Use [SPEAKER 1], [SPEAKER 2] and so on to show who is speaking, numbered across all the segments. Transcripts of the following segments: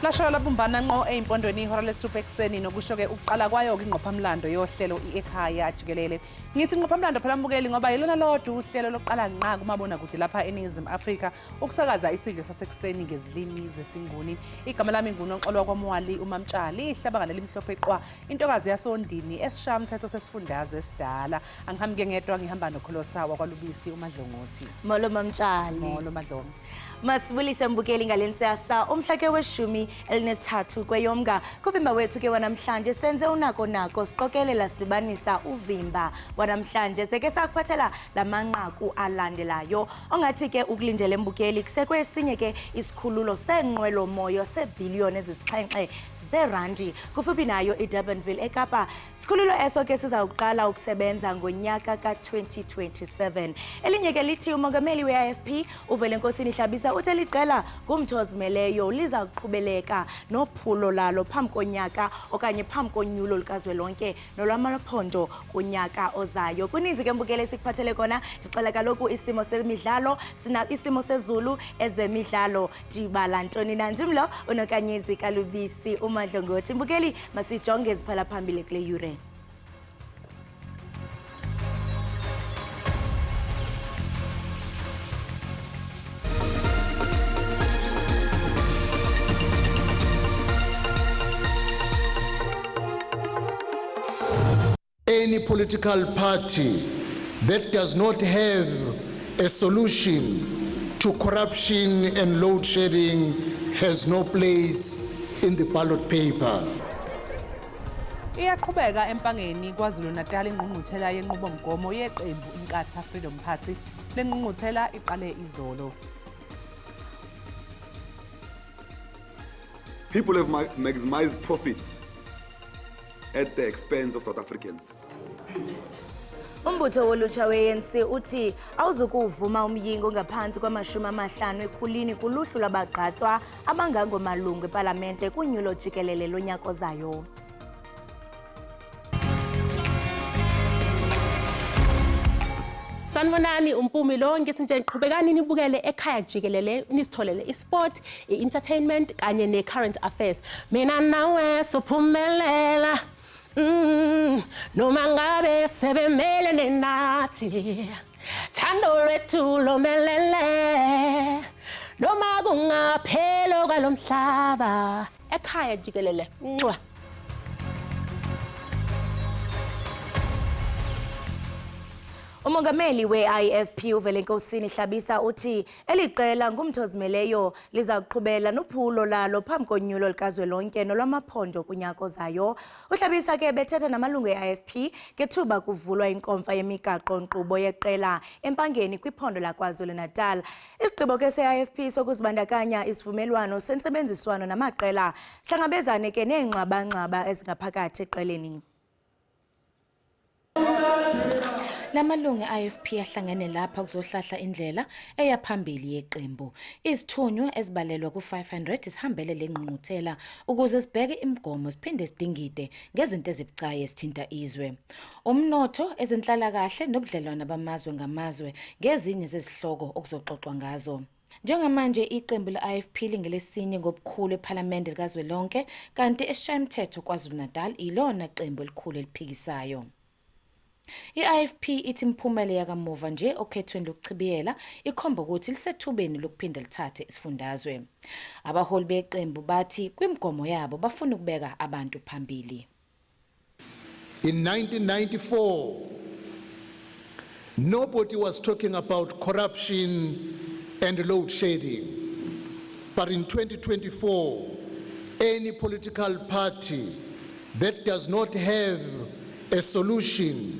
[SPEAKER 1] Lasho labumbana ngqo eimpondweni ihora lesithupha ekuseni nokusho-ke ukuqala kwayo-ke ingqophamlando yohlelo Ekhaya Jikelele. Ngithi ingqophamlando phela mbukeli ngoba yilona lodwa uhlelo lokuqala ngqa kumabonakude lapha eNingizimu Afrika ukusakaza isidlo sasekuseni ngezilimi zesiNguni. Igama lami nguNonxolwa kwaMwali uMamtshali, ihlabangane limhlophe qwa, intokazi yasondini esishamthetho sesifundazwe esidala. Angihambi ngedwa, ngihamba nokholosa wakwaLubisi uMadlongothi.
[SPEAKER 2] Molo Mamtshali.
[SPEAKER 1] Molo Madlongothi.
[SPEAKER 2] Masibulise mbukeli ngalensiyasa umhlake weshumi elinesithathu kweyomnga kuvimba wethu ke wanamhlanje senze unako siqokelela sidibanisa uvimba wanamhlanje seke sakuphathela lamanqaku alandelayo ongathi ke ukulindele mbukeli kusekwe esinye ke isikhululo senqwelo moyo sebillion ezisixhenxe zerandi kufuphi nayo eDurbanville eKapa. Sikhululo eso ke sizawuqala ukusebenza ngonyaka ka-2027. Elinye ke lithi umongameli we-IFP uVelenkosini Hlabisa uthe liqela kumthozimeleyo liza kuqhubeleka nophulo lalo phambi konyaka okanye phambi konyulo lukazwelonke nolwamaphondo kunyaka ozayo. Kuninzi ke mbukele sikuphathele kona, ndicela kaloku isimo semidlalo, sina isimo sezulu, ezemidlalo, ndibala ntoni na ndimlo unokanyezi kaLubisi uMadlongothi. Mbukeli masijonge eziphala phambili kule yure.
[SPEAKER 3] Any political party that does not have a solution to corruption and load shedding has no place in the ballot paper.
[SPEAKER 1] Iyaqhubeka empangeni KwaZulu-Natal ingqungquthela yenqubomgomo yeqembu iNkatha Freedom Party. Le ngqungquthela iqale izolo.
[SPEAKER 4] People have maximized profit at the expense of South Africans.
[SPEAKER 2] Umbutho wolutsha we-ANC uthi awuzukuvuma umyingo ngaphansi kwama-50 ekhulwini kuluhlu lwabagqatswa abangangomalungu epalamente kunyulo jikelele lonyaka ozayo.
[SPEAKER 5] Sanibonani umpumi lonke sinje niqhubekani nibukele Ekhaya Jikelele nisitholele isport, i-entertainment kanye ne-current affairs. Mina nawe sophumelela noma ngabe sebemelene nathi, thando lwethu lomelele noma kungaphelo kwalomhlaba. Ekhaya Jikelele ncwa.
[SPEAKER 2] Umongameli we-IFP uVelenkosini Hlabisa uthi eliqela ngumthozimeleyo liza kuqhubela nophulo lalo phambi konyulo lukazwelonke nolwamaphondo kunyaka ozayo. uHlabisa ke bethetha namalungu e-IFP kethuba kuvulwa inkomfa yemigaqo nkqubo yeqela empangeni kwiphondo laKwaZulu-Natal. Isigqibo ke se-IFP sokuzibandakanya isivumelwano sensebenziswano namaqela hlangabezane ke neengxabangxaba ezingaphakathi eqeleni.
[SPEAKER 6] Lamalungu e-IFP ahlangene lapha kuzohlahla indlela eyaphambili yeqembu. Izithunywa ezibalelwa ku-500 zihambele le ngqungquthela ukuze sibheke imigomo siphinde sidingide ngezinto ezibucayi ezithinta izwe. Umnotho, ezenhlalakahle nobudlelwano bamazwe ngamazwe ngezinye zezihloko okuzoxoxwa ngazo. Njengamanje iqembu le-IFP lingelesinye ngobukhulu ephalamende likazwelonke kanti esishayamthetho KwaZulu-Natal ilona qembu elikhulu eliphikisayo. I-IFP ithi imphumela yakamuva nje okhethweni lokuchibiyela ikhomba ukuthi lisethubeni lokuphinda lithathe isifundazwe. Abaholi beqembu bathi kwimigomo yabo bafuna ukubeka abantu phambili.
[SPEAKER 3] In 1994, nobody was talking about corruption and load shedding. But in 2024, any political party that does not have a solution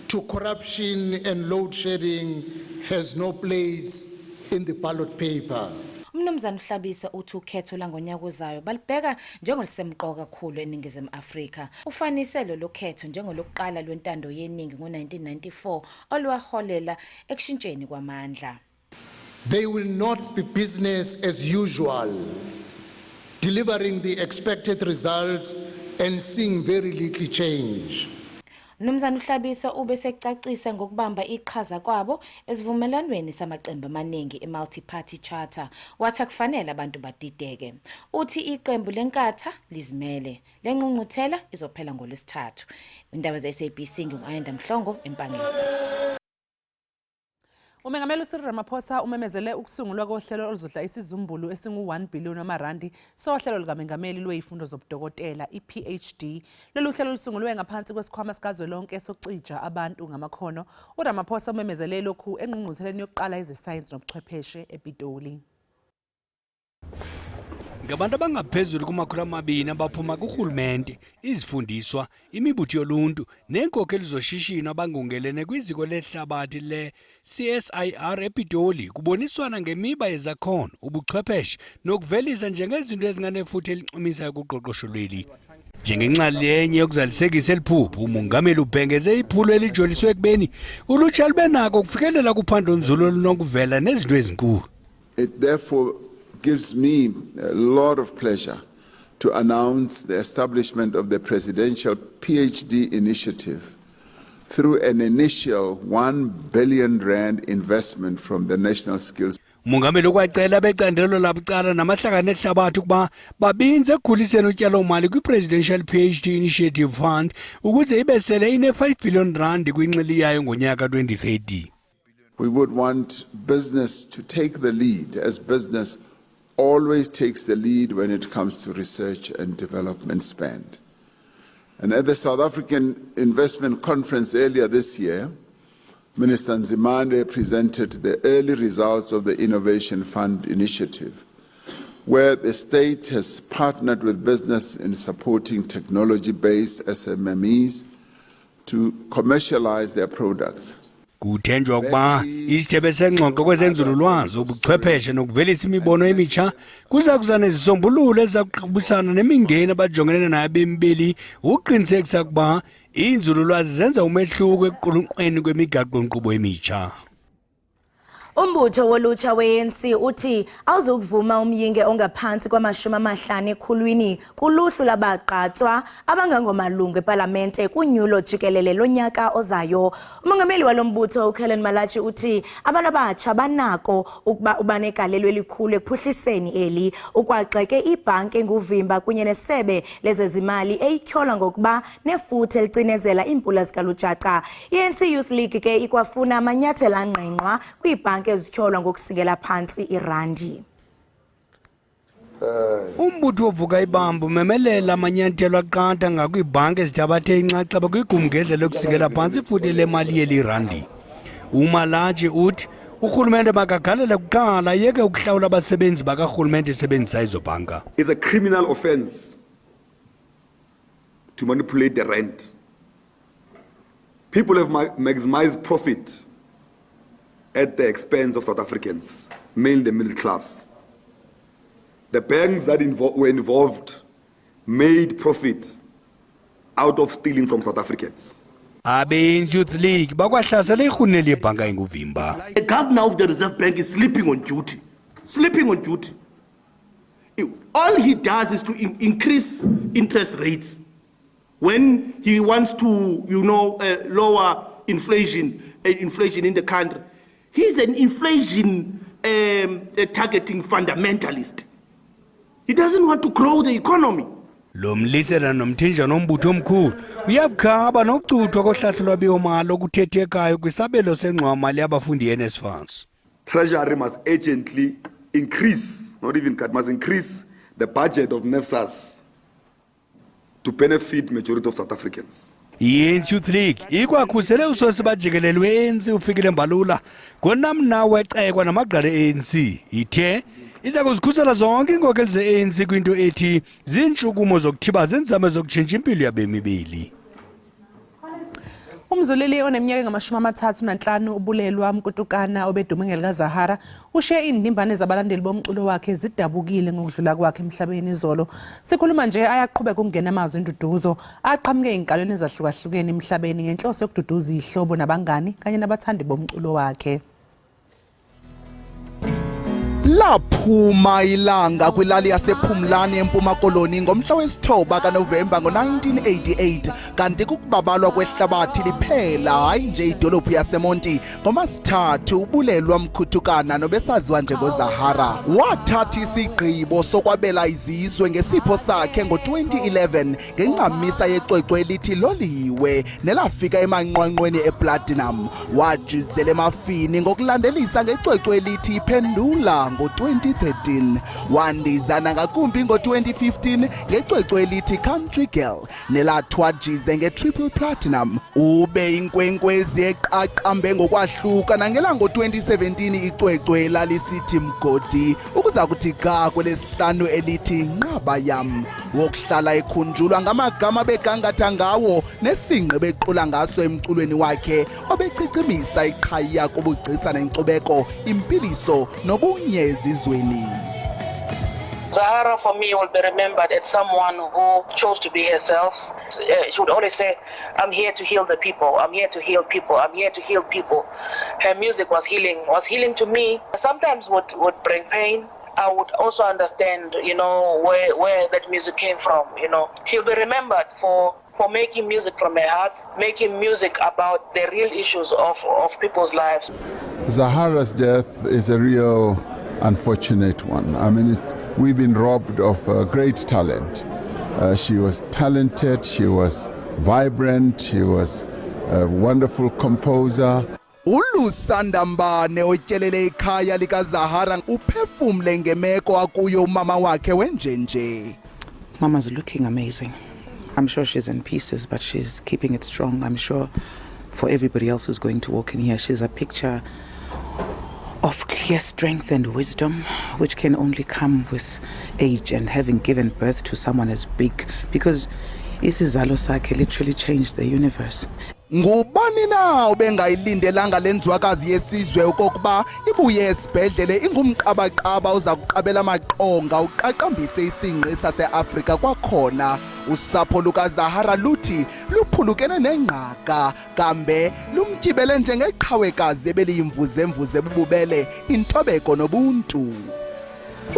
[SPEAKER 3] to corruption and load shedding has no place in the ballot paper.
[SPEAKER 6] Umnumzana Hlabisa uthi ukhetho langonyaka ozayo balibheka njengolisemqoka kakhulu eNingizimu Afrika. Ufaniselo lokhetho njengolokuqala lwentando yeningi ngo-1994 olwaholela ekushintsheni kwamandla.
[SPEAKER 3] They will not be business as usual, delivering the expected results and seeing very little change.
[SPEAKER 6] Mnumzane uHlabisa ube secacisa ngokubamba iqhaza kwabo esivumelwaneni samaqembu amaningi e-multi-party charter wathi kufanele abantu badideke. Uthi iqembu lenkatha lizimele. Le ngqungquthela izophela ngoLwesithathu. Indaba ze-SABC ngu-Iindaba Mhlongo empangeni.
[SPEAKER 1] Umengameli uCyril Ramaphosa umemezele ukusungulwa kohlelo oluzodla isizumbulu esingu-1 billion wamarandi sohlelo likamengameli lwezifundo zobudokotela i-PhD. Lolu hlelo lusungulwe ngaphansi kwesikhwama sikazwelonke socija abantu ngamakhono. uRamaphosa umemezele lokhu engqungqutheleni yokuqala yezesayensi nobuchwepheshe ePitoli.
[SPEAKER 7] Ngabantu abangaphezulu kuma-200 abaphuma kuhulumende, izifundiswa, imibutho yoluntu nenkokheli zoshishino abangungelene kwiziko lehlabathi le-CSIR ePitoli kuboniswana ngemiba yezakhono, ubuchwepheshe nokuvelisa njengezinto ezinganefuthe elichumisayo kuqoqosho lweli. Njengenxalenye yokuzalisekisa eliphupho, umongameli ubhengeze iphulo elijoliswe ekubeni ulutsha lube nako ukufikelela kuphando-nzulu olunokuvela nezinto ezinkulu.
[SPEAKER 8] It therefore gives me a lot of pleasure to announce the establishment of the Presidential PhD Initiative through an initial 1 billion rand investment from the National Skills.
[SPEAKER 7] Umongameli ukwacela becandelo labucala namahlakani ehlabathi ukuba babinze ekukhuliseni utyalo-mali kwi-Presidential PhD Initiative Fund ukuze ibe sele ine-5 billion rand kwinxili yayo ngonyaka 2030.
[SPEAKER 8] We would want business to take the lead, as business always takes the lead when it comes to research and development spend. And at the South African Investment Conference earlier this year, Minister Nzimande presented the early results of the Innovation Fund initiative, where the state has partnered with business in supporting technology-based SMMEs to commercialize their products.
[SPEAKER 7] Kuthenjwa ukuba isithebe sengxoxo kwezenzululwazi, ubuchwepheshe nokuvelisa imibono emitsha kuza kuza nezisombululo ezizakuqhubisana nemingeni abajongenene nayo abemibili ukuqinisekisa ukuba inzululwazi zenza umehluko ekuqulunqweni kwemigaqo-nkqubo emitsha.
[SPEAKER 2] Umbutho wolutsha we-ANC uthi awuzukuvuma umyinge ongaphansi kwama-50 ekhulwini kuluhlu labaqatswa abangangomalungu epalamente kunyulo jikelele lonyaka ozayo. Umongameli walombutho uKhelen Malachi uthi abantu abatsha banako ukuba ubanegalelo elikhulu ekuphuhliseni eli ukwagxeke ibhanki enguvimba kunye nesebe lezezimali eyityhola ngokuba nefuthe elicinezela iimpula zikalujaca. I-ANC Youth League ke ikwafuna amanyathelo angqengqwa kwiibhanki ezityholwa ngokusingela phantsi irandi.
[SPEAKER 7] Umbutho ovuka ibamba umemelela amanyathelo aqatha ngakwiibhanki ezithabathe inxaxheba kwigumgedle lokusingela phantsi ifuthe lemali yeli randi. uMalachi uthi urhulumente makagalele kuqala yeke ukuhlawula abasebenzi bakarhulumente esebenzisa izo bhanka.
[SPEAKER 4] It's a criminal offense to manipulate the rent. People have maximized profit at the expense of South Africans, mainly the middle class. The banks that were involved made profit out of stealing from South Africans.
[SPEAKER 7] Abe Youth League bakwahlasela irhuneli yebhanka enguvimba.
[SPEAKER 9] The governor of the Reserve Bank is sleeping on duty. Sleeping on duty. All he does is to increase interest rates when he wants to, lower inflation in the country. He's an inflation targeting fundamentalist. He doesn't want to grow the economy.
[SPEAKER 7] Lo mlisela nomthinja nombutho omkhulu uyabukhaba nokucuthwa kohlahlo lwabiwomali okuthethekayo kwisabelo sengxowa-mali yabafundi NSFAS.
[SPEAKER 4] Treasury must urgently increase, not even cut, must increase the budget of NSFAS to benefit majority of South Africans.
[SPEAKER 7] I-ANC Youth League ikwakhusele usosiba Jikelele we-ANC ufikile Mbalula ngonamna wecekwa namagqala e-ANC ithe iza kuzikhusela zonke iinkokheli ze-ANC kwinto ethi ziintshukumo zokuthibaza iinzame zokutshintsha impilo yabemibili.
[SPEAKER 1] Umzuleli oneminyaka engama-35 ubulelwa mkutukana obedume ngelikaZahara ushiye iindimbane zabalandeli bomculo wakhe zidabukile ngokudlula kwakhe emhlabeni izolo. Sikhuluma nje ayaqhubeka ukungena amazwi enduduzo aqhamuke ey'nkalweni ezahlukahlukene emhlabeni ngenhloso yokududuza izihlobo nabangani kanye nabathandi bomculo wakhe.
[SPEAKER 10] Laphuma ilanga kwilali yasePhumlani eMpuma Koloni ngomhla wesithoba kaNovemba ngo-1988 kanti kukubabalwa kwehlabathi liphela hayi nje idolophu yaseMonti ngoMasithathu ubulelwa Mkhuthukana nobesaziwa njengoZahara. Wathatha isigqibo sokwabela izizwe ngesipho sakhe ngo-2011 ngencamisa yecwecwe elithi Loliwe nelafika emanqwanqweni eplatinum. Wajizela emafini ngokulandelisa ngecwecwe elithi Iphendula ngo-2013. Wandizana ngakumbi ngo-2015 ngecwecwe elithi Country Girl nelathwajize nge-triple platinum. Ube inkwenkwezi eqaqambe ngokwahluka nangela ngo-2017 icwecwe lalisithi Mgodi ukuza kuthi ga kwelesihlanu elithi Nqaba Yam wokuhlala ekhunjulwa ngamagama begangatha ngawo nesingqi bequla ngaso emculweni wakhe obecicimisa iqhaya kubugcisa nenkcubeko impiliso nobunye ezizweni.
[SPEAKER 11] Zahara for me will be remembered as someone who chose to be herself. She would always say, I'm here to heal the people, I'm here to heal people, I'm here to heal people. Her music was healing to me. Sometimes would bring pain. I would also understand, where that music came from, She'll be remembered for making music from her heart, making music about the real issues of people's lives.
[SPEAKER 8] Zahara's death is a real unfortunate one. I mean, we've been robbed of great talent. She was talented, she was vibrant, she was a wonderful composer.
[SPEAKER 10] Ulusandambane otyelele ikhaya likaZahara uphefumle ngemeko akuyo umama wakhe wenjenje.
[SPEAKER 12] Mama's looking amazing. I'm sure she's in pieces, but she's keeping it strong. I'm sure for everybody else who's going to walk in here, she's a picture of clear strength and wisdom, which can only come with age and having given birth to someone as big, because isizalo sakhe literally changed the universe.
[SPEAKER 10] Ngubani na ubengayilindelanga lenzwakazi yesizwe okokuba ibuye esibhedlele ingumqabaqaba uza kuqabela amaqonga uqaqambise isingqi saseAfrika kwakhona. Usapho lukaZahara luthi luphulukene nengqaka kambe lumtyibele njengeqhawekazi ebeliyimvuze-mvuze bububele intobeko nobuntu.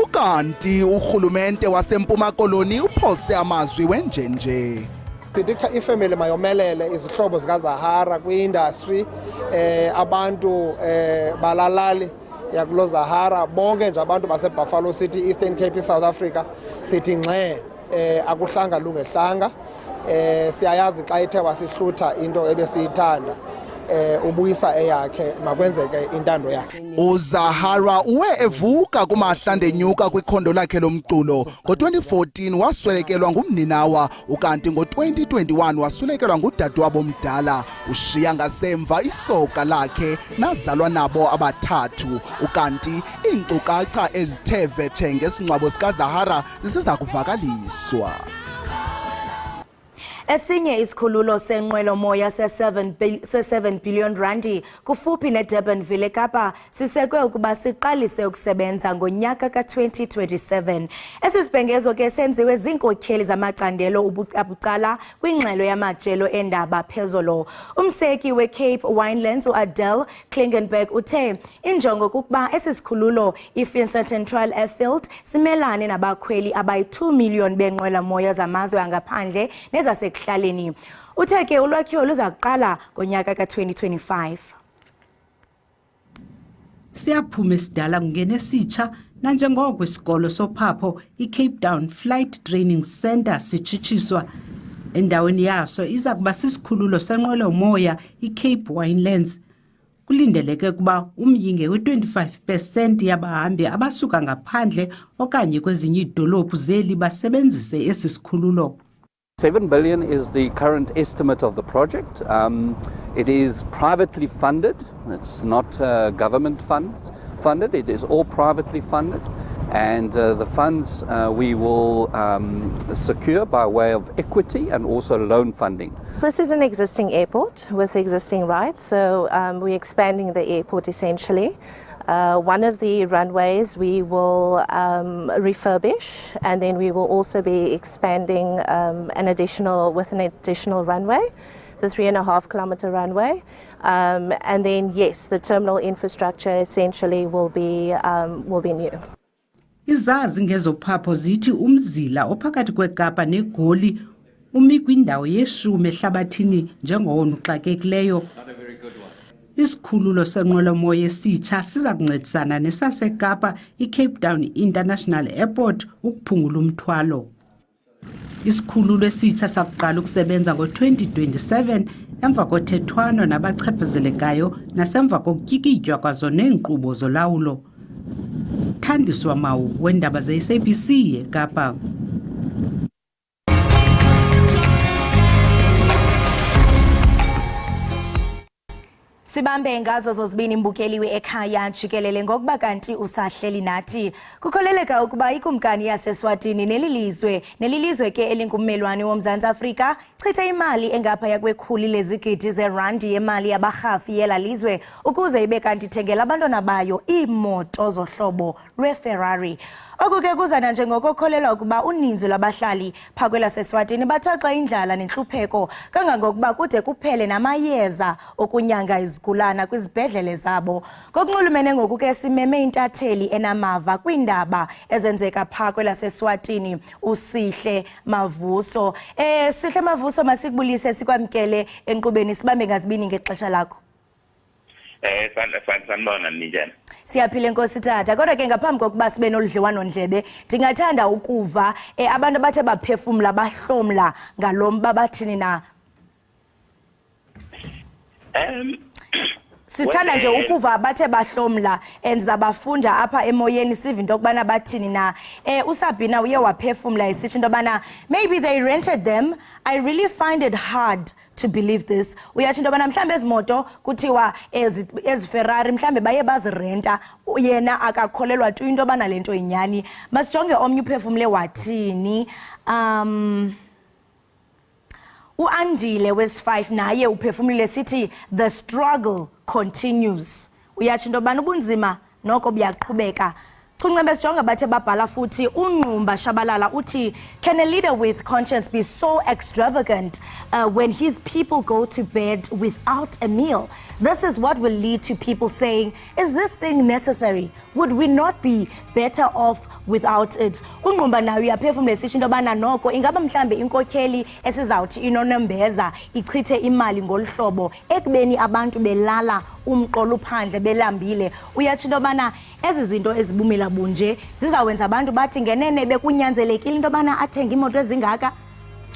[SPEAKER 10] Ukanti urhulumente waseMpuma Koloni uphose amazwi wenjenje.
[SPEAKER 13] Sithi ifamily mayomelele izihlobo zikaZahara kwi-industry, abantu balalali yakulo Zahara bonke nje abantu baseBuffalo City, Eastern Cape, South Africa, sithi ngxe akuhlanga lungehlanga. Siyayazi xa ithe wasihlutha into ebesiyithanda ubuyisa eyakhe makwenzeke intando yakhe.
[SPEAKER 10] uZahara uwe evuka kumahlande nyuka kwikhondo lakhe lomculo. Ngo-2014 waswelekelwa ngumninawa ukanti ngo-2021 waswelekelwa ngudadewabo mdala. Ushiya ngasemva isoka lakhe nazalwa nabo abathathu ukanti iinkcukacha ezithe vetshe ngesingcwabo sikaZahara zisiza kuvakaliswa.
[SPEAKER 2] Esinye isikhululo senqwelo moya se7 billion randi kufuphi neDurbanville eKapa sisekwe ukuba siqalise ukusebenza ngonyaka ka2027. Esi sibhengezo ke senziwe ziinkokheli zamacandelo abucala kwingxelo yamajelo eendaba phezolo. Umseki weCape Winelands uAdele Klingenberg uthe injongo kukuba esi sikhululo iFinsa Central Airfield simelane nabakhweli abayi2 million benqwela moya zamazwe angaphandle nezase hlaleni. Uthe ke ulwakhiwo luza kuqala ngonyaka ka2025.
[SPEAKER 14] Siyaphuma esidala kungena esitsha nanjengoko isikolo sophapho iCape Town Flight Training Center sitshitshiswa. Endaweni yaso iza kuba sisikhululo senqwelo moya iCape Winelands. Kulindeleke kuba umyinge we-25% yabahambi abasuka ngaphandle okanye kwezinye idolophu zeli basebenzise esi sikhululo.
[SPEAKER 15] 7 billion is the current estimate of the project. It is privately funded. It's not government funded. It is all privately funded. And the funds we will secure by way of equity and also loan funding.
[SPEAKER 16] This is an existing airport with existing rights. So we're expanding the airport essentially. One of the runways we will refurbish, and then we will also be expanding with an additional runway, the 3.5 kilometer runway. And then, yes, the terminal infrastructure essentially will be new.
[SPEAKER 14] Izazi ngezophapho zithi umzila ophakathi kweKapa neGoli umi kwindawo ye-10 ehlabathini njengowona uxakekileyo. Isikhululo senqwelomoya esitsha siza kuncedisana nesaseKapa iCape Town International Airport ukuphungula umthwalo. Isikhululo esitsha sakuqala ukusebenza ngo-2027 emva kothethwano nabachaphazelekayo nasemva kokutyikitywa kwazo neenkqubo zolawulo. Thandiswa Mawu weendaba ze-SABC eKapa.
[SPEAKER 2] Sibambe ngazo zozibini mbukeli we-Ekhaya Jikelele ngokuba kanti usahleli nathi. Kukholeleka ukuba ikumkani yaseSwatini nelilizwe ke elingummelwane woMzantsi Afrika chithe imali engaphaya kwekhulu lezigidi zerandi yemali yabarhafi yela lizwe ukuze ibe kanti ithengela abantwana bayo iimoto zohlobo lweFerrari. Oku ke kuzana njengokukholelwa ukuba uninzi lwabahlali phakwela seSwatini bathaxa indlala nentlupheko kangangokuba kude kuphele namayeza okunyanga izigulana kwizibhedlele zabo. Kokunxulumene ngoku ke simeme intatheli enamava kwiindaba ezenzeka phakwela seSwatini uSihle Mavuso. Sihle Mavuso, masikubulise sikwamkele enkqubeni, sibambe ngazibini ngexesha lakho.
[SPEAKER 17] Sanibona ninjani?
[SPEAKER 2] Siyaphila Nkosi Tata. Kodwa ke ngaphambi kokuba sibe noludliwano ndlebe, ndingathanda ukuva abantu abathe baphefumla bahlomla ngalomba bathini na. Sithanda nje ukuva bathe bahlomla endizabafunda apha emoyeni siva into okubana bathini na. USabina uye waphefumla isithi into yobana maybe they rented them. I really find it hard to believe this. Uyatsho into yobana mhlawumbi ezimoto kuthiwa eziFerrari mhlawumbi baye bazirenta, yena akakholelwa tu into yobana le nto inyani. Masijonge omnye uphefumle wathini. Uandile wesi5 naye uphefumlile sithi the struggle continues. Uyatsho into yobana ubunzima noko buyaqhubeka. Kuncembe sijonga bathe babhala futhi uNqumba Shabalala uthi can a leader with conscience be so extravagant when his people go to bed without a meal? This is what will lead to people saying, is this thing necessary? Would we not be better off without it? uNqumba nayo uyaphefumla sisho into yobana noko ingaba mhlambe inkokheli esizawuthi inonembeza ichithe imali ngolhlobo ekubeni abantu belala umqolo phandle belambile. Uyatsho into yobana ezi zinto ezibumila bunje zizawenza abantu bathi ngenene bekunyanzelekile into yobana athenge imoto ezingaka.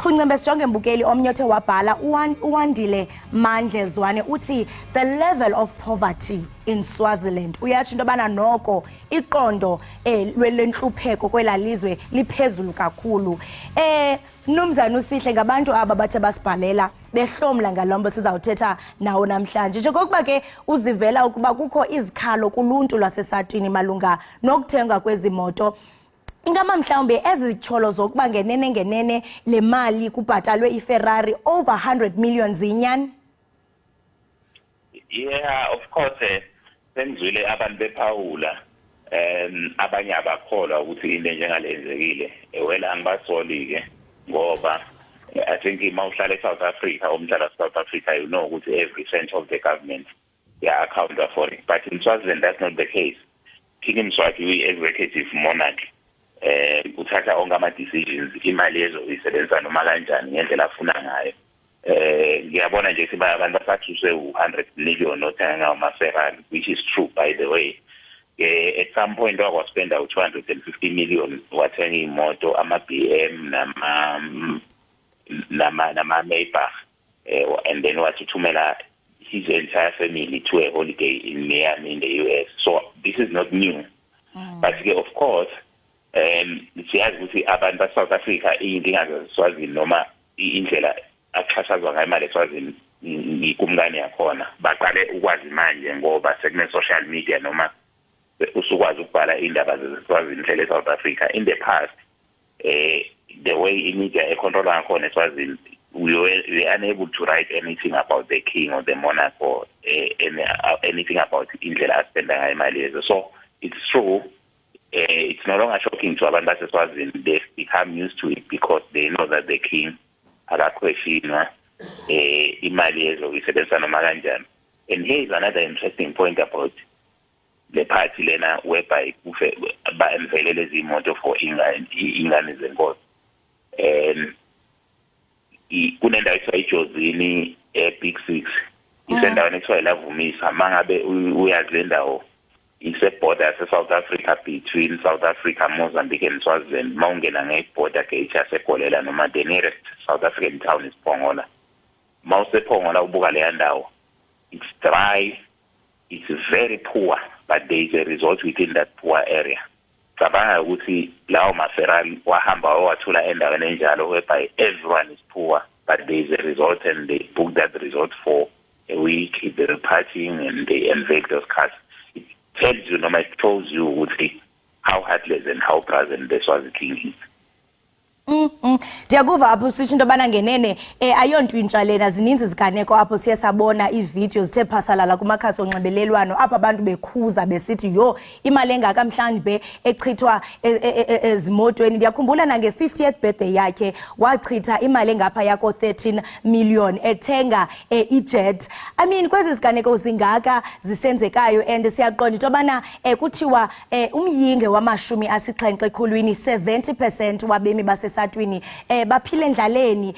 [SPEAKER 2] Kuncembe sijonge mbukeli omnye othe wabhala uwandile Mandle Zwane uthi the level of poverty in Swaziland. Uyatsho into yobana noko iqondo lwentlupheko kwela lizwe liphezulu kakhulu. Mnumzana uSihle, ngabantu aba bathe basibhalela behlomla ngalombo sizawuthetha nawo namhlanje. Njengokuba ke uzivela ukuba kukho izikhalo kuluntu lwaseSwatini malunga nokuthengwa kwezi moto, ingama mhlawumbe ezityholo zokuba ngenene le mali kubhatalwe iFerrari over 100 million zinyani?
[SPEAKER 17] Yeah, of course, sengizwile abantu bephawula abanye abakholwa ukuthi into njengale yenzekile. Well, angibasoli ke ngoba I think ima uhlala eSouth Africa, umhlala South Africa, you know ukuthi every cent of the government they are accounted for it. But in Swaziland that's not the case. King Mswati we-executive monarch uthatha onke ama-decisions, imali yezo uyisebenzisa noma kanjani ngendlela afuna ngayo. Ngiyabona nje siba abantu basathuswe 100 million othenga ngawo ama-Ferrari, which is true by the way. At some point waspenda 250 million wathenga imoto, ama-BM nama-Maybach, and then wathuthumela his entire family to a holiday in Miami in the US. So this is not new. But of course, siyazi ukuthi abantu baSouth Africa iy'nkinga zaseSwazini noma indlela axhashazwa ngayo imali eSwazini ikumkani yakhona baqale ukwazi manje ngoba sekune-social media noma usukwazi ukubhala indaba zaseSwazini indlela eSouth Africa. In the past, the way imedia econtrola ngakhona eSwazini, we were unable to write anything about the king or the monarch or anything about indlela aspenda ngayo imali yezo. So it's true. It's no longer shocking to abantu baseSwazini. They've become used to it because they know that the king akakhweshinwa imali yezo uyisebenzisa noma kanjani. And here is another interesting point about the party lena whereby ba-emvelele izimoto for ingane zenkosi. Kunendawo ekuthiwa iJozini Big 6. Isendaweni ekuthiwa iLavumisa. Mangabe uyazi le ndawo ise-border se-South Africa between South Africa, Mozambique and Swaziland. Mawungena nge-border gate yaseGolela noma the nearest South African town is Pongola. MawusePongola ubuka leya ndawo. It's dry, it's very poor, but there is a resort within that poor area. Cabanga ukuthi lawo maferali wahamba wathula endaweni enjalo whereby everyone is poor, but there is a resort and they book that resort for a week, they're partying and they unveil those cars. It tells you, it shows you ukuthi how heartless and how present the Swazi king is.
[SPEAKER 2] Ndiyakuva apho sitsho into yobana ngenene ayonto intsha lena zininzi ziganeko apho siye sabona iividiyo zithe phasalala kumakhasi onxibelelwano apho abantu bekhuza besithi yho imali engaka mhlawumbe echithwa ezimotweni. Ndiyakhumbula nange-50th birthday yakhe wachitha imali engapha yako 13 million ethenga ijet. I mean kwezi ziganeko zingaka zisenzekayo and siyaqonda into yobana kuthiwa umyinge wamashumi asixhenxe ekhulwini 70% wabemi basesatwini baphile endlaleni.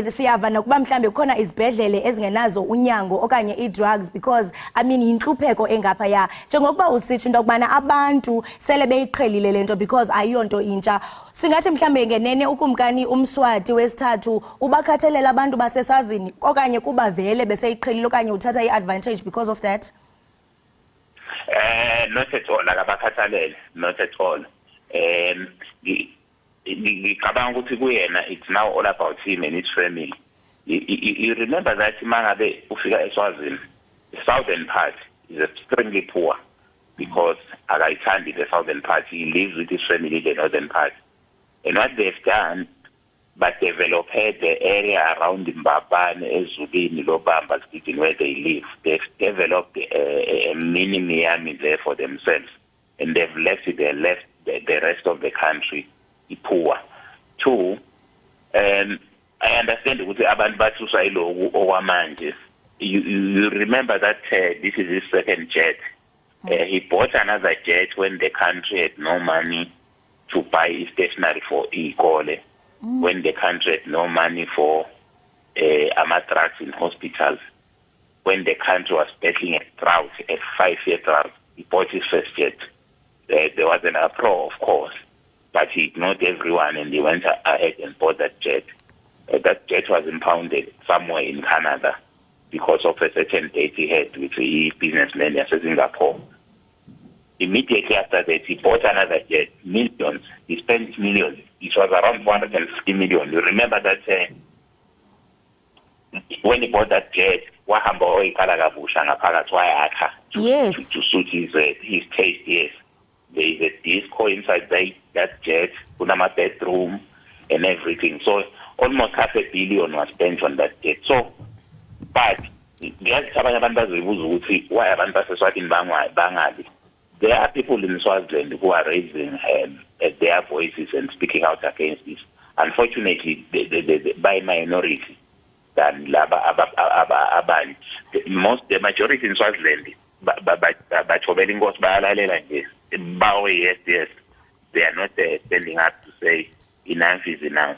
[SPEAKER 2] Siyava nokuba mhlambe kukhona izibhedlele ezingenazo unyango okanye i-drugs because I mean yintlupheko engapha ya njengokuba usitsho into yokubana abantu sele beyiqhelile lento because ayiyonto intsha. Singathi mhlambe ngenene ukumkani uMswati wesithathu ubakhathalela abantu basesazini okanye kuba vele beseyiqhelile okanye uthatha i-advantage because of that?
[SPEAKER 17] Not at all, akabakhathalele, not at all. Ngicabanga ukuthi kuyena it's now all about him and his family. You remember that mangabe ufika eSwazini, the southern part is extremely poor because akayithandi the southern part. He lives with his family in the northern part. And what they've done, but developed the area around Mbabane, Ezulini, Lobamba, where they live. They've developed a mini Miami there for themselves. And they've left the rest of the country poor. Two, I understand ukuthi abantu bathuswa iloku okwamanje. You remember that this is his second jet. He bought another jet when the country had no money to buy stationery for Ikole, when the country had no money for drugs in hospitals, when the country was battling a drought, a 5-year drought. He bought his first jet. There was an uproar, of course. But he ignored everyone and he went ahead and bought that jet. That jet was impounded somewhere in Canada because of a certain date he had with a businessman in Singapore. Immediately after that, he bought another jet, millions. He spent millions. It was around 450 million. You remember that when he bought that jet,
[SPEAKER 2] yes,
[SPEAKER 17] to suit his taste, yes. There is a disco inside that jet, Kunama bedroom and everything. So almost $500 million was spent on that jet. So, but there are people in Swaziland who are raising their voices and speaking out against this. Unfortunately, by minority than the majority in Swaziland, yes, they are not standing up to say enough is enough.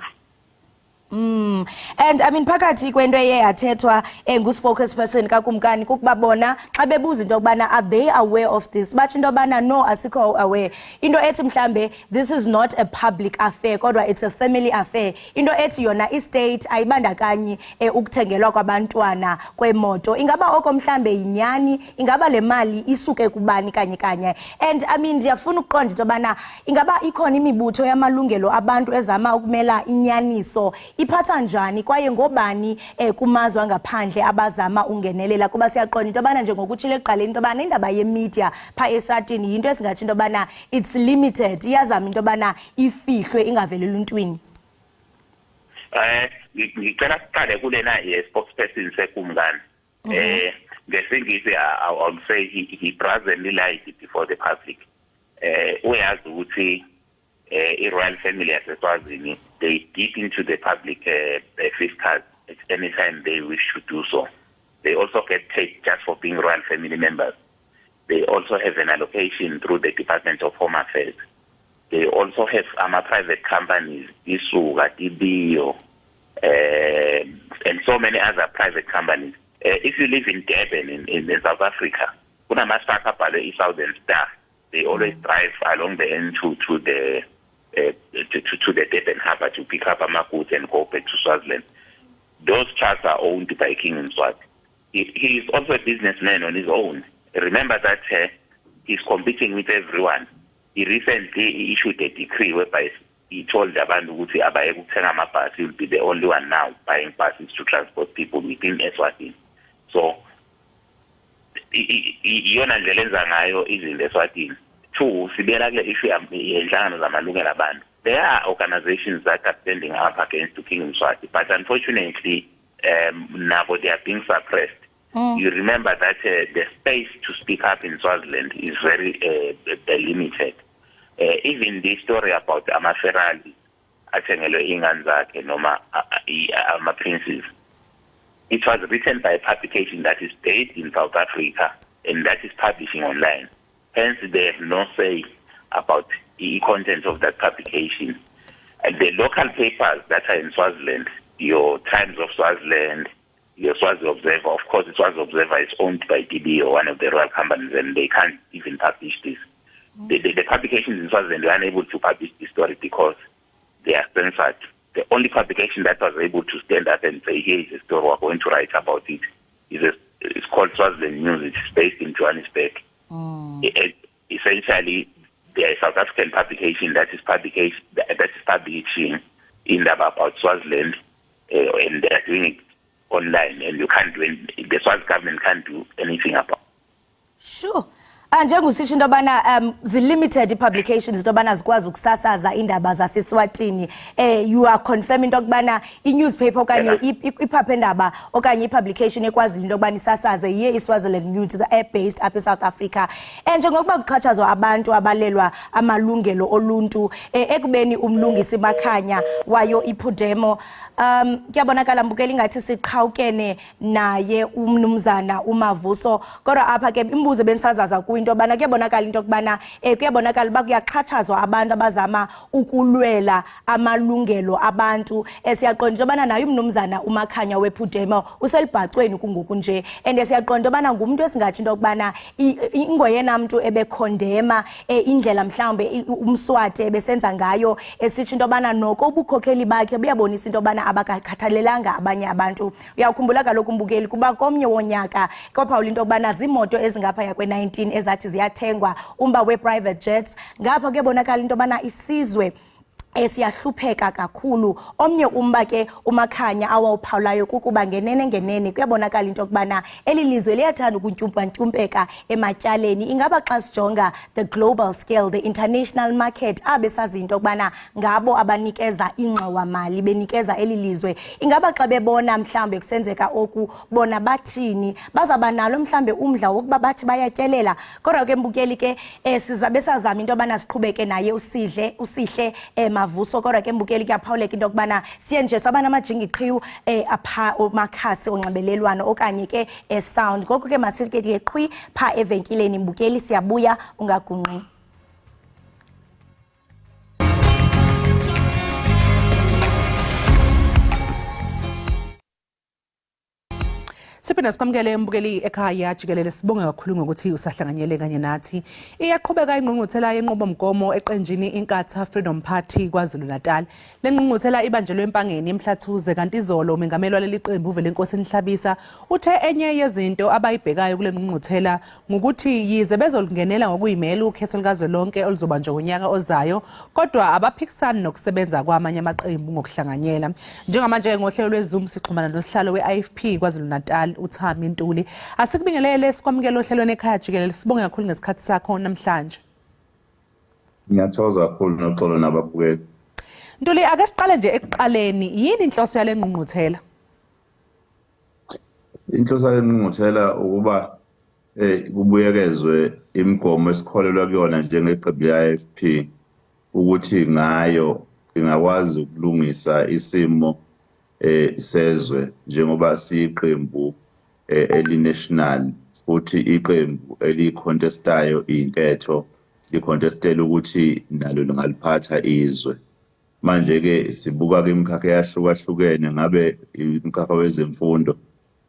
[SPEAKER 2] And I mean phakathi kwento eye yathethwa ngu-spokesperson kakumkani kukuba bona xa bebuza into yokubana are they aware of this, batsho into yobana no asikho aware. Into ethi mhlambe this is not a public affair kodwa it's a family affair. Into ethi yona i-state ayibandakanyi ukuthengelwa kwabantwana kwemoto. Ingaba oko mhlambe yinyani, ingaba le mali isuke kubani kanye. And I mean ndiyafuna ukuqonda into yobana ingaba ikhona imibutho yamalungelo abantu ezama ukumela inyaniso iphatha njani kwaye ngobani kumazwe angaphandle abazama ungenelela kuba siyaqonda into yobana njengokutshilo ekuqaleni into yobana indaba yemedia pha esatini yinto esingathi into yobana it's limited, iyazama into yobana ifihlwe ingaveleli eluntwini.
[SPEAKER 17] Ngicela siqale kulena spokesperson sekumkani. Ngesingisi I would say he brazenly lied before the public. Uyazi ukuthi royal family yaseSwazini, they dip into the public fiscal at any time they wish to do so. They also get paid just for being royal family members. They also have an allocation through the Department of Home Affairs. They also have private companies, Isuga, DBO, and so many other private companies. If you live in Durban, in South Africa, Southern Star, they always drive along the N2 to the Durban Harbour to pick up goods and go back to Swaziland. Those charts are owned by King Mswati. He is also a businessman on his own. Remember that he's competing with everyone. He recently issued a decree whereby he told abantu ukuthi abaye ukuthenga amabhasi. He'll be the only one now buying buses to transport people within Eswatini. So, iyona ndlela enza ngayo izinto Eswatini. Two, sibuyela kule issue yenhlangano zamalungelo abantu. There are organizations that are standing up against the King Mswati, but unfortunately, now they are being suppressed. You remember that the space to speak up in Swaziland is very limited. Even the story about Amaferali, Atengelo Inganzake, Noma Princes, it was written by a publication that is based in South Africa and that is publishing online. Hence, they have no say about the content of that publication. And the local papers that are in Swaziland, your Times of Swaziland, your Swazi Observer, of course, the Swazi Observer is owned by DBO, one of the royal companies, and they can't even publish this. The publications in Swaziland were unable to publish this story because they are censored. The only publication that was able to stand up and say, here is a story we're going to write about it, it's called Swaziland News. It's based in Johannesburg. Essentially, there is a South African publication that is publishing Iindaba about Swaziland, and they are doing it online, and you can't do the Swazi government can't do anything about.
[SPEAKER 2] Sure. Njengosisho into yobana zi-limited publications into yobana zikwazi ukusasaza iindaba zaseSwatini. You are confirming into yokubana i-newspaper okanye iphephandaba okanye i-publication ekwazi into yokubana isasaze yiye iSwaziland News based apha eSouth Africa. Njengokuba kuxhatshazwa abantu abalelwa amalungelo oluntu ekubeni umlungisi Makhanya wayo iPhudemo, kuyabonakala mbukeli ngathi siqhawukene naye umnumzana uMavuso, kodwa apha ke imbuzo bensazaza into yobana kuyabonakala into yokubana kuyabonakala uba kuyaxhatshazwa abantu abazama ukulwela amalungelo abantu. Siyaqonda into yobana naye umnumzana uMakhanya wePhudemo uselibhacweni kungoku nje, and siyaqonda into yobana ngumntu esingathi into yokubana ingoyena mntu ebekhondema indlela mhlawumbe uMswati ebesenza ngayo, esitsho into yobana noko ubukhokheli bakhe buyabonisa into yobana abakhathalelanga abanye abantu. Uyawukhumbula kaloku mbukeli kuba komnye wonyaka kwaphawula into yokubana ziimoto ezingaphaya kwe-19 ezathi ziyathengwa, umba we-private jets. Ngapha kuyabonakala into yobana isizwe siyahlupheka kakhulu. Omnye umba ke uMakhanya awawuphawulayo kukuba ngenene kuyabonakala into yokubana eli lizwe liyathanda ukuntyumpa-ntyumpeka ematyaleni. Ingaba xa sijonga the global scale, the international market, abesazi into yokubana ngabo abanikeza ingxowamali, benikeza eli lizwe, ingaba xa bebona mhlawumbe kusenzeka oku bona bathini? Bazaba nalo mhlawumbe umdla wokuba bathi bayatyelela? Kodwa ke mbukeli ke sizabe sazama into yobana siqhubeke naye usihle Mavuso, kodwa ke mbukeli kuyaphawuleka into yokubana siye nje saba namajingiqhiwu apha omakhasi onxibelelwano okanye ke sound. Ngoku ke masike ke qhwi pha evenkileni mbukeli, siyabuya ungagungqi.
[SPEAKER 1] Siphinde sikwamukele mbukeli Ekhaya Jikelele, sibonge kakhulu ngokuthi usahlanganyele kanye nathi. Iyaqhubeka ingqungquthela yenqubomgomo eqenjini iNkatha Freedom Party KwaZulu-Natal. Le ngqungquthela ibanjelwe empangeni eMhlathuze, kanti izolo umengameli waleli qembu uVelenkosi Enhlabisa uthe enye yezinto abayibhekayo kule ngqungquthela ngukuthi yize bezolungenela ngokuyimela ukhetho likazwelonke oluzobanjwa ngonyaka ozayo, kodwa abaphikisani nokusebenza kwamanye amaqembu ngokuhlanganyela. Njengamanje ngohlelo lweZoom sixhumana nosihlalo we-IFP KwaZulu-Natal uThami Ntuli. Asikubingelele sikwamukele ohlelweni Ekhaya Jikelele, sibonge kakhulu ngesikhathi sakho namhlanje.
[SPEAKER 18] Ngiyathokoza kakhulu noxolo nababukeli.
[SPEAKER 1] Ntuli, ake siqale nje ekuqaleni, yini inhloso yale ngqungquthela?
[SPEAKER 18] Inhloso yale ngqungquthela ukuba kubuyekezwe imigomo esikholelwa kuyona njengeqembu le-IFP ukuthi ngayo ingakwazi ukulungisa isimo sezwe njengoba siyiqembu elinational futhi iqembu elicontestayo inketho licontestela ukuthi nalo lingaliphatha izwe. Manje ke sibuka ke imikhakha eyahlukahlukene ngabe imkhakha wezemfundo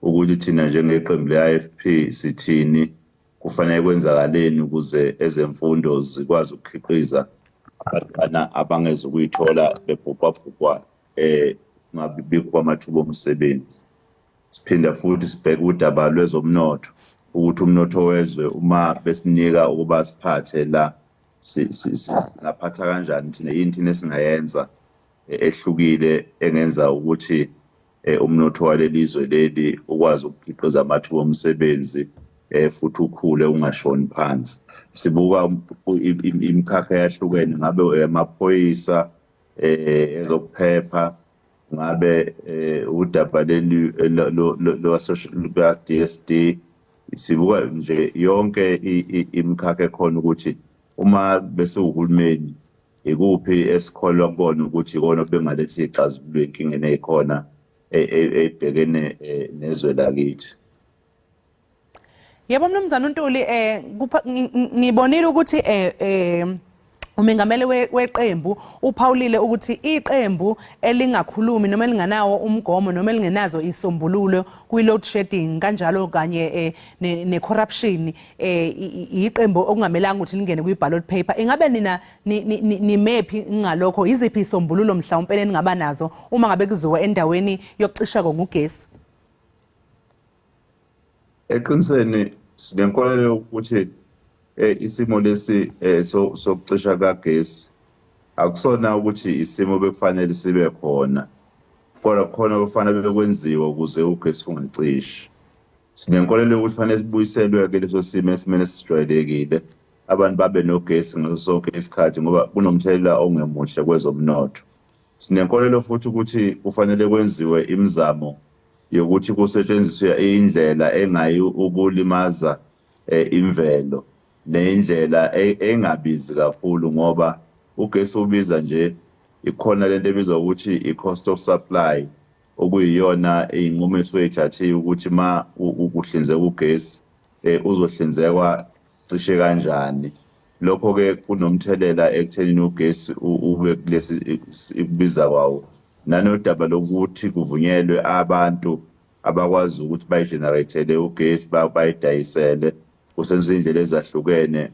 [SPEAKER 18] ukuthi thina njengeqembu le-IFP sithini kufanele kwenzakaleni ukuze ezemfundo zikwazi ukukhiqiza abantwana abangezukuyithola bebhubhabhubha ngabi kwamathuba omsebenzi. Siphinda futhi sibheke udaba lwezomnotho ukuthi umnotho wezwe uma besinika ukuba siphathe la singaphatha kanjani thina yini esingayenza ehlukile engenza ukuthi umnotho walelizwe leli ukwazi ukukhiqiza amathuba omsebenzi futhi ukhule ungashoni phansi. Sibuka imikhakha eyahlukene ngabe amaphoyisa ezokuphepha ngabe udaba leli luka-DSD. Sibuka nje yonke imikhakha ekhona ukuthi uma bese uhulumeni ikuphi esikholwa kubona ukuthi ikona bengalethi ixazululo enkingeni eyikhona ebhekene nezwe lakithi.
[SPEAKER 1] Yebo Mnumzane uNtuli, ngibonile ukuthi umengameli weqembu uphawulile ukuthi iqembu elingakhulumi noma elinganawo umgomo noma elingenazo isombululo kwi-load shedding kanjalo kanye ne-corruption iqembu okungamelanga ukuthi lingene kwi-ballot paper. Ingabe nina nimephi ngalokho? Iziphi isombululo mhlawumpe eningaba nazo uma ngabe kuziwa endaweni yokucisha ngogesi?
[SPEAKER 18] Eqinisweni sinenkolelo ukuthi isimo lesi sokucisha kagesi akusona ukuthi isimo bekufanele sibe khona, kodwa khona kufanele bekwenziwa ukuze ugesi ungacishi. Sinenkolelo ukuthi fanele sibuyiselwe ke leso simo esimene sijwayelekile, abantu babe nogesi ngaso sonke isikhathi ngoba kunomthelela ongemuhle kwezomnotho. Sinenkolelo futhi ukuthi kufanele kwenziwe imizamo yokuthi kusetshenziswe indlela engayi ukulimaza imvelo neindlela engabizi kakhulu ngoba ugesi ubiza nje ikhona lento ebizwa ukuthi i-cost of supply okuyiyona inqumo esweyithathiwe ukuthi ma ukuhlinzeka ugesi uzohlinzekwa cishe kanjani. Lokho ke kunomthelela ekuthenini ugesi ube kulesi ikubiza kwawo, nanodaba lokuthi kuvunyelwe abantu abakwazi ukuthi bayigeneratele ugesi bayidayisele kusenza indlela ezahlukene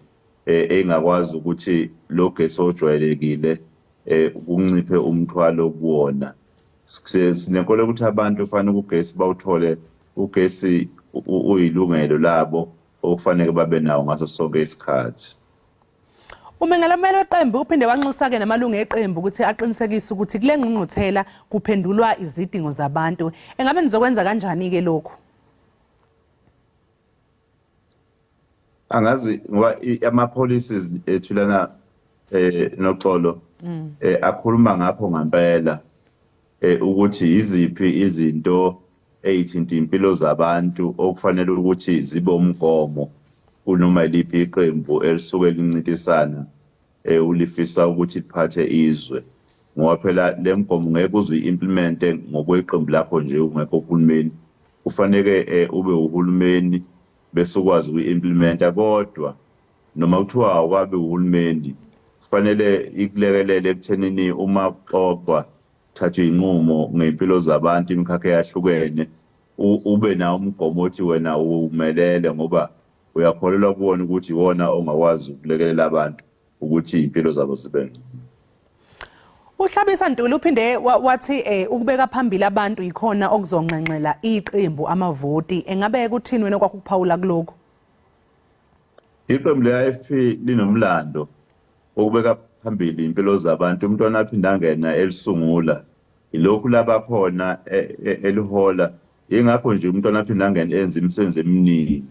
[SPEAKER 18] engakwazi ukuthi lo gesi ojwayelekile kunciphe umthwalo kuwona. Sinenkolelo ukuthi abantu kufanele ugesi bawuthole ugesi uyilungelo labo okufanele babe nawo ngaso sonke isikhathi.
[SPEAKER 1] Umengameli weqembu uphinde wanxusa-ke namalungu eqembu ukuthi aqinisekise ukuthi kule ngqungquthela kuphendulwa izidingo zabantu. Engabe nizokwenza kanjani-ke lokhu?
[SPEAKER 18] Angazi ngoba ama-policies ethu lana noxolo akhuluma ngapho ngempela ukuthi yiziphi izinto eyithinta impilo zabantu okufanele ukuthi zibe umgomo kunoma liphi iqembu elisuke lincintisana ulifisa ukuthi liphathe izwe, ngoba phela le mgomo ngeke uze uyi-implemente ngokweqembu lakho nje ungekho uhulumeni. Kufanele ube uhulumeni bese ukwazi ukuyi-implementa, kodwa noma kuthiwa awukabe uhulumeni kufanele ikulekelele ekuthenini uma kuxoxwa kuthathwe iy'nqumo ngey'mpilo zabantu imikhakha eyahlukene ube nawo umgomo othi wena uwumelele ngoba uyakholelwa kuwona ukuthi iwona ongakwazi ukulekelela abantu ukuthi iy'mpilo zabo zibe ngcono.
[SPEAKER 1] uHlabisa Ntuli uphinde wathi ukubeka phambili abantu ikhona okuzonxenxela iqembu amavoti. Engabe kuthini wena kwakuphawula kuloko?
[SPEAKER 18] Iqembu le-IFP linomlando ukubeka phambili impilo zabantu. Umntwana aphinde angena elisungula ilokhu labakhona elihola, ingakho nje umntwana aphinde angena enza imisebenzi eminingi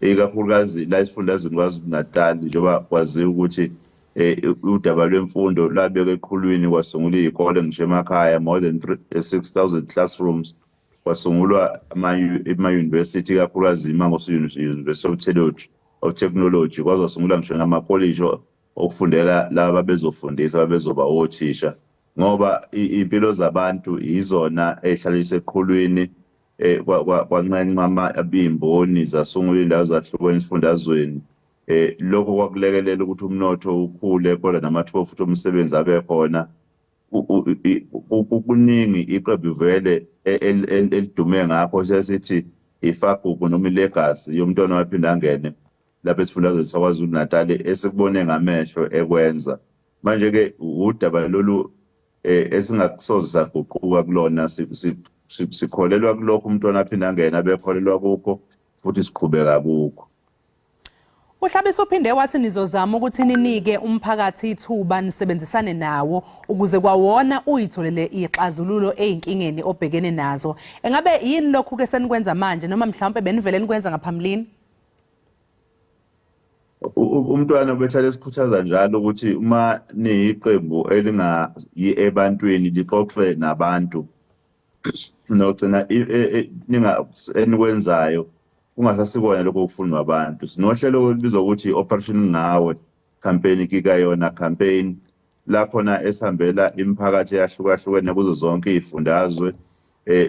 [SPEAKER 18] ikakhulukazi la esifundazweni KwaZulu-Natal njengoba kwaziwa ukuthi udaba lwemfundo labekwa eqhulwini kwasungulwa iy'kole ngisho emakhaya more than 6,000 classrooms, kwasungulwa ama-university ikakhulukazi iMangosi University of Technology, kwazasungulwa ngisho namakolishi okufundela laba bezofundisa bezoba othisha ngoba iy'mpilo zabantu izona ey'hlalisa eqhulwini kwanqenqama abimboni zasungula indawo zahlukene esifundazweni lokho kwakulekelela ukuthi umnotho ukhule kodwa namathuba futhi omsebenzi abe khona kuningi iqembu vele elidume ngakho sesithi ifagugu noma ilegacy yomntwana waphinda angene lapha esifundazweni saKwaZulu Natal esikubone ngamehlo ekwenza manje ke udaba lolu esingakusoze saguquka kulona sikholelwa kulokho umntwana aphinda angena bekholelwa kukho futhi siqhubeka kukho.
[SPEAKER 1] Uhlabisa uphinde wathi nizozama ukuthi ninike umphakathi ithuba nisebenzisane nawo ukuze kwawona uyitholele ixazululo ezinkingeni obhekene nazo. Engabe yini lokhu ke senikwenza manje noma mhlawumbe benivele nikwenza ngaphambilini?
[SPEAKER 18] Umntwana ubehlale esikhuthaza njalo ukuthi uma niyiqembu elingayi ebantwini lixoxe nabantu nogcina enikwenzayo kungasasikona lokho okufunwa abantu. Sinohlelo olubizwa ukuthi Operation Ngawe campaign kikayona campaign lapho na esihambela imiphakathi eyahlukahlukene kuzo zonke izifundazwe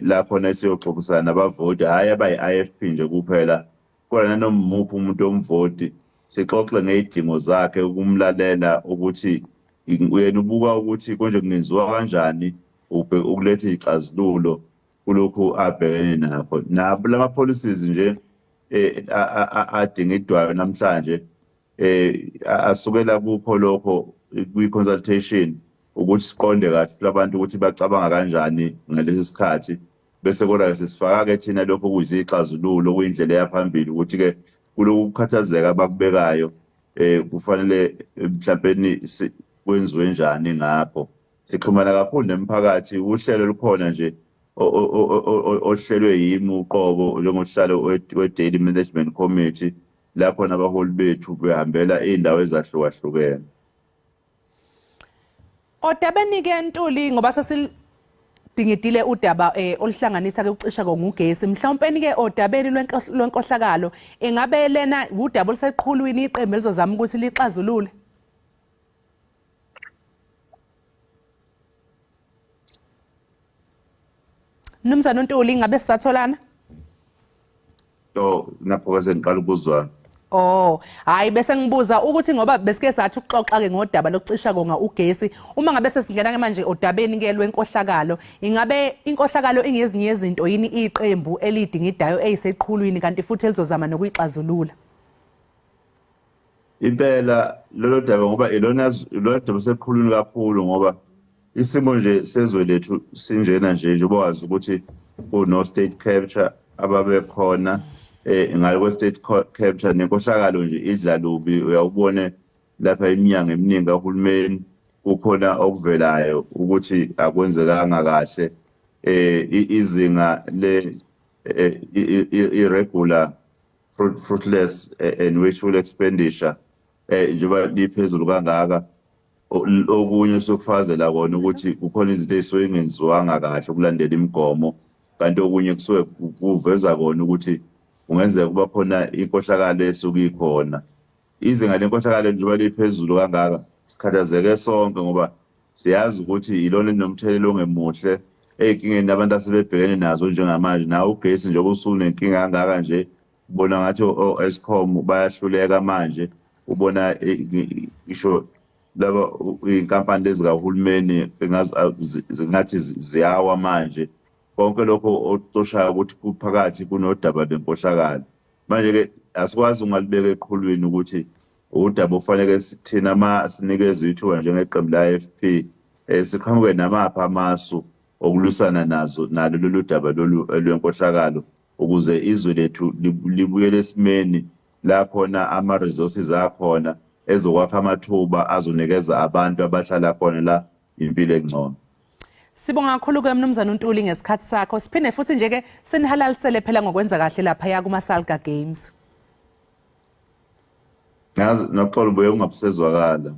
[SPEAKER 18] lapho na siyoxoxisana nabavoti hayi abayi-IFP nje kuphela kodwa nanomuphi umuntu omvoti sixoxe ngezidingo zakhe ukumlalela ukuthi uyena ubuka ukuthi konje kungenziwa kanjani ukuletha ixazululo kulokhu abhekene nakho nabo lama policies nje adingidwayo namhlanje asukela kukho lokho kwi-consultation ukuthi siqonde kahle abantu ukuthi bacabanga kanjani ngalesi sikhathi bese kodwa sesifaka-ke thina lokho kuyizixazululo kuyindlela yaphambili ukuthi-ke kulokhu kukhathazeka abakubekayo kufanele mhlawumbe kwenziwe njani ngakho. Sixhumana kakhulu nemphakathi uhlelo lukhona nje ohlelwe yimi uqobo njengohlalo we-Daily Management Committee lapho nabaholi bethu behambela iy'ndawo ezahlukahlukene.
[SPEAKER 1] Odabeni-ke Ntuli ngoba sesidingidile udaba oluhlanganisa-ke ukucisha ngogesi mhlawumbe-ke odabeni lwenkohlakalo engabe lena udaba oluseqhulwini iqembu elizozama ukuthi lixazulule? Mnumzane Ntuli ngabe sisatholana?
[SPEAKER 18] Napho sengiqala ukuzwana.
[SPEAKER 1] Hayi bese ngibuza ukuthi ngoba besike sathi ukuxoxa-ke ngodaba lokucisha konga ugesi uma ngabe sesingena-ke manje odabeni-ke lwenkohlakalo ingabe inkohlakalo ingezinye izinto yini iqembu elidingidayo eyiseqhulwini kanti futhi elizozama nokuyixazulula?
[SPEAKER 18] Impela lolo daba ngoba ilona daba seqhulwini kakhulu ngoba isimo nje sezwe lethu sinjena nje wazi ukuthi kuno state capture ababe khona ngalo kwe state capture nenkohlakalo nje idla lubi uyawubone lapha iminyango eminingi kahulumeni kukhona okuvelayo ukuthi akwenzekanga kahle izinga le irregular fruitless and wasteful expenditure njengoba liphezulu kangaka okunye sokufazela kona ukuthi kukhona izinto ezisuke ingenziwanga kahle ukulandela imigomo kanti okunye kusuke kuveza kona ukuthi kungenzeka kuba khona inkohlakalo esuke ikhona. Izinga lenkohlakalo njengoba liphezulu kangaka sikhathazeke sonke ngoba siyazi ukuthi ilona linomthelelo ongemuhle ey'nkingeni abantu asebebhekene nazo njengamanje nawo ugesi njengoba usunenkinga kangaka nje ubona ngathi o-Eskom bayahluleka manje ubona isho laba iy'nkampani lezi kahulumeni ngathi ziyawa manje konke lokho ocoshayo ukuthi kuphakathi kunodaba lwenkohlakalo. Manje-ke asikwazi ungalibeka eqhulwini ukuthi udaba ofanele thina sinikeze ithuba njengeqembu la-IFP siqhamuke namaphi amasu okulwisana nalo lolu daba lwenkohlakalo ukuze izwe lethu libuyele esimeni la khona ama-resources akhona ezokwakha amathuba azonikeza abantu abahlala khona la impilo engcono.
[SPEAKER 1] Sibonga kakhulu-ke Mnumzane Ntuli ngesikhathi sakho. Siphinde futhi nje-ke senihalalisele phela ngokwenza kahle laphaya kuma-Salga Games.
[SPEAKER 18] Ngazi noxolo buye ungabusezwakala.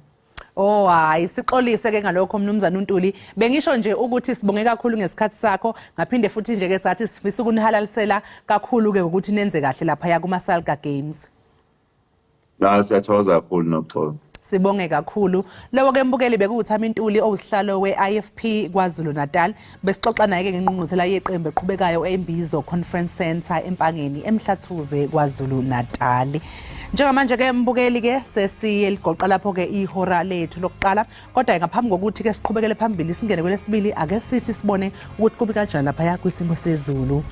[SPEAKER 1] Hayi sixolise-ke ngalokho Mnumzane Ntuli. Bengisho nje ukuthi sibonge kakhulu ngesikhathi sakho ngaphinde futhi nje-ke sathi sifisa ukunihalalisela kakhulu-ke ukuthi nenze kahle laphaya kuma-Salga Games.
[SPEAKER 18] Siyathokoza kakhulu noxolo.
[SPEAKER 1] Sibonge kakhulu. Lewo ke mbukeli bekuthama Ntuli owusihlalo we-IFP KwaZulu Natal. Besixoxa naye ke ngengqungquthela yeqembu eqhubekayo eMbizo Conference Center eMpangeni eMhlathuze KwaZulu Natal. Njengamanje ke mbukeli ke sesiye ligoqa lapho ke ihora lethu lokuqala, kodwa ngaphambi kokuthi ke siqhubekele phambili singene kwelesibili ake sithi sibone ukuthi kubi kanjani lapha kwisimo sezulu.